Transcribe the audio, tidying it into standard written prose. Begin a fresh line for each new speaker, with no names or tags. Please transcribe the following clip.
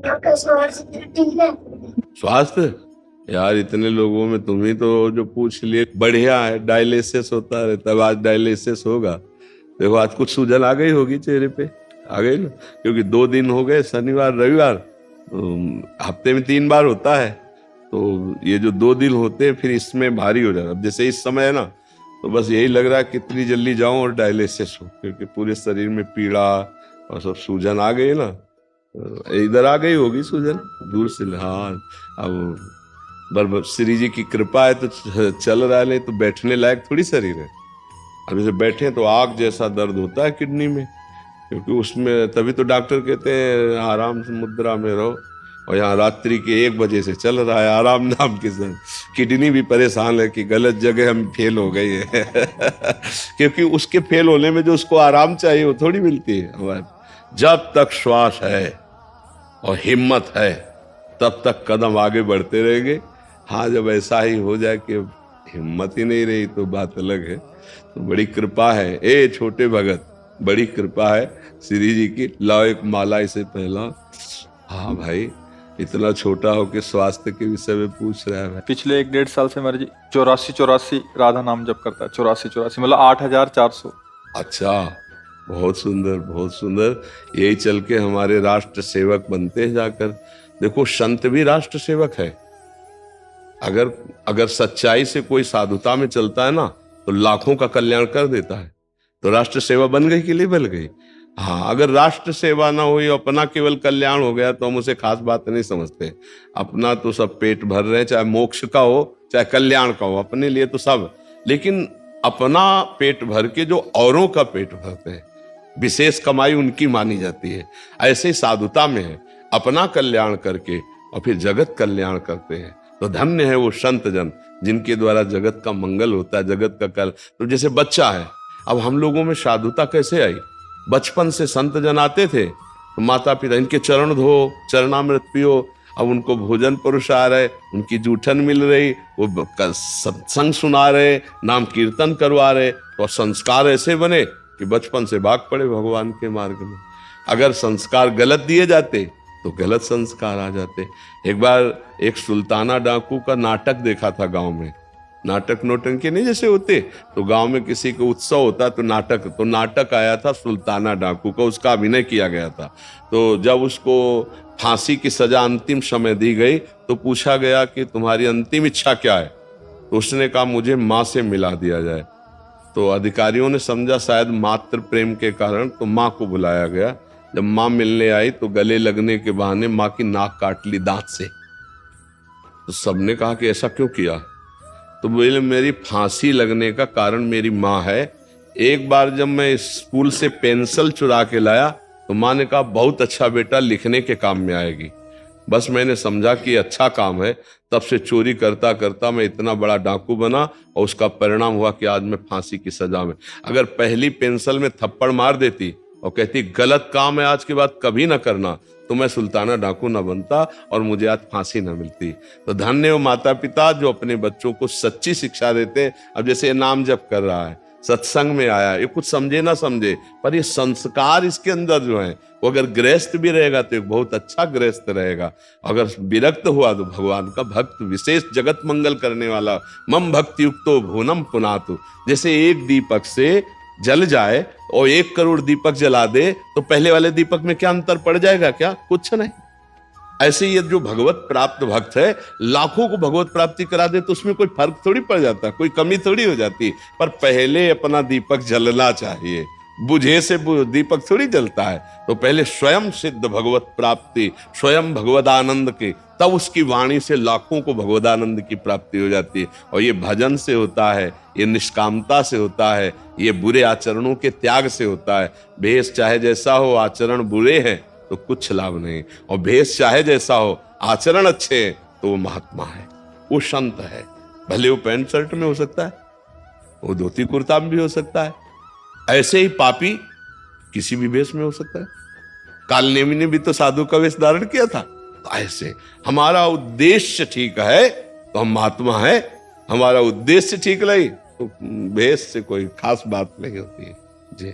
आपका स्वास्थ्य ठीक है?
स्वास्थ्य यार, इतने लोगों में तुम ही तो जो पूछ लिए। बढ़िया है, डायलिसिस होता रहता है। आज डायलिसिस होगा। देखो आज कुछ सूजन आ गई होगी चेहरे पे। आ गई ना, क्योंकि 2 दिन हो गए, शनिवार रविवार। हफ्ते में 3 बार होता है। तो ये जो 2 दिन होते हैं फिर इसमें भारी हो जाता है। अब जैसे इस समय है ना, तो बस यही लग रहा है कितनी जल्दी जाऊं और डायलिसिस हो, क्योंकि पूरे शरीर में पीड़ा और सब सूजन आ गई ना। इधर आ गई होगी सूजन दूर से। हाँ, अब श्री जी की कृपा है तो चल रहा है, नहीं तो बैठने लायक थोड़ी शरीर है। अब जैसे बैठे तो आग जैसा दर्द होता है किडनी में, क्योंकि उसमें तभी तो डॉक्टर कहते हैं आराम से मुद्रा में रहो। और यहाँ रात्रि के 1 बजे से चल रहा है आराम नाम के संग। किडनी भी परेशान है कि गलत जगह हम फेल हो गए हैं। क्योंकि उसके फेल होने में जो उसको आराम चाहिए वो थोड़ी मिलती है हमारे। जब तक श्वास है और हिम्मत है तब तक कदम आगे बढ़ते रहेंगे। हाँ, जब ऐसा ही हो जाए कि हिम्मत ही नहीं रही तो बात अलग है। तो बड़ी कृपा है ए छोटे भगत, बड़ी कृपा है श्री जी की। लाओ एक माला इसे पहला। हाँ भाई, इतना छोटा हो के स्वास्थ्य के विषय में पूछ रहा है भाई।
पिछले 1 1.5 साल से मेरे जी 84 राधा नाम जप करता है। 84 मतलब 8,400।
अच्छा, बहुत सुंदर बहुत सुंदर। यही चल के हमारे राष्ट्र सेवक बनते हैं जाकर। देखो संत भी राष्ट्र सेवक है। अगर अगर सच्चाई से कोई साधुता में चलता है ना, तो लाखों का कल्याण कर देता है। तो राष्ट्र सेवा बन गई कि नहीं बन गई? हाँ, अगर राष्ट्र सेवा ना हुई, अपना केवल कल्याण हो गया, तो हम उसे खास बात नहीं समझते। अपना तो सब पेट भर रहे हैं, चाहे मोक्ष का हो चाहे कल्याण का हो, अपने लिए तो सब। लेकिन अपना पेट भर के जो औरों का पेट भरते हैं, विशेष कमाई उनकी मानी जाती है। ऐसे ही साधुता में है, अपना कल्याण करके और फिर जगत कल्याण करते हैं। तो धन्य है वो संत जन जिनके द्वारा जगत का मंगल होता है, जगत का कल। तो जैसे बच्चा है, अब हम लोगों में साधुता कैसे आई? बचपन से संत जन आते थे, तो माता पिता इनके चरण धो, चरणामृत पियो। अब उनको भोजन परोसा रहे, उनकी जूठन मिल रही, वो सत्संग सुना रहे, नाम कीर्तन करवा रहे, तो संस्कार ऐसे बने कि बचपन से भाग पड़े भगवान के मार्ग में। अगर संस्कार गलत दिए जाते तो गलत संस्कार आ जाते। एक बार एक सुल्ताना डाकू का नाटक देखा था गांव में। नाटक नोटंकी नहीं जैसे होते, तो गांव में किसी का उत्सव होता तो नाटक आया था सुल्ताना डाकू का, उसका अभिनय किया गया था। तो जब उसको फांसी की सजा अंतिम समय दी गई, तो पूछा गया कि तुम्हारी अंतिम इच्छा क्या है? तो उसने कहा मुझे माँ से मिला दिया जाए। तो अधिकारियों ने समझा शायद मातृ प्रेम के कारण, तो माँ को बुलाया गया। जब माँ मिलने आई तो गले लगने के बहाने माँ की नाक काट ली दांत से। तो सबने कहा कि ऐसा क्यों किया? तो बोले मेरी फांसी लगने का कारण मेरी माँ है। एक बार जब मैं स्कूल से पेंसिल चुरा के लाया, तो माँ ने कहा बहुत अच्छा बेटा, लिखने के काम में आएगी। बस मैंने समझा कि अच्छा काम है, तब से चोरी करता करता मैं इतना बड़ा डाकू बना, और उसका परिणाम हुआ कि आज मैं फांसी की सजा में। अगर पहली पेंसिल में थप्पड़ मार देती और कहती गलत काम है आज के बाद कभी ना करना, तो मैं सुल्ताना डाकू ना बनता और मुझे आज फांसी ना मिलती। तो धन्य हो माता पिता जो अपने बच्चों को सच्ची शिक्षा देते हैं। अब जैसे नाम जप कर रहा है, सत्संग में आया, ये कुछ समझे ना समझे, पर ये संस्कार इसके अंदर जो है, वो अगर गृहस्थ भी रहेगा तो एक बहुत अच्छा गृहस्थ रहेगा। अगर विरक्त हुआ तो भगवान का भक्त, विशेष जगत मंगल करने वाला। मम भक्ति युक्तो भुवनम पुनातु। जैसे एक दीपक से जल जाए और 1 करोड़ दीपक जला दे, तो पहले वाले दीपक में क्या अंतर पड़ जाएगा? क्या? कुछ नहीं। ऐसे ये जो भगवत प्राप्त भक्त है, लाखों को भगवत प्राप्ति करा दे, तो उसमें कोई फर्क थोड़ी पड़ जाता, कोई कमी थोड़ी हो जाती। पर पहले अपना दीपक जलना चाहिए, बुझे से दीपक थोड़ी जलता है। तो पहले स्वयं सिद्ध भगवत प्राप्ति, स्वयं भगवदानंद की, तब उसकी वाणी से लाखों को भगवदानंद की प्राप्ति हो जाती है। और ये भजन से होता है, ये निष्कामता से होता है, ये बुरे आचरणों के त्याग से होता है। भेष चाहे जैसा हो, आचरण बुरे हैं तो कुछ लाभ नहीं। और भेष चाहे जैसा हो, आचरण अच्छे हैं, तो वो महात्मा है, वो संत है। भले वो पैंट शर्ट में हो सकता है, वो धोती कुर्ता में भी हो सकता है। ऐसे ही पापी किसी भी वेश में हो सकता है। कालनेमी ने भी तो साधु का वेश धारण किया था। तो ऐसे हमारा उद्देश्य ठीक है तो हम महात्मा है, हमारा उद्देश्य ठीक नहीं तो वेश से कोई खास बात नहीं होती है जी।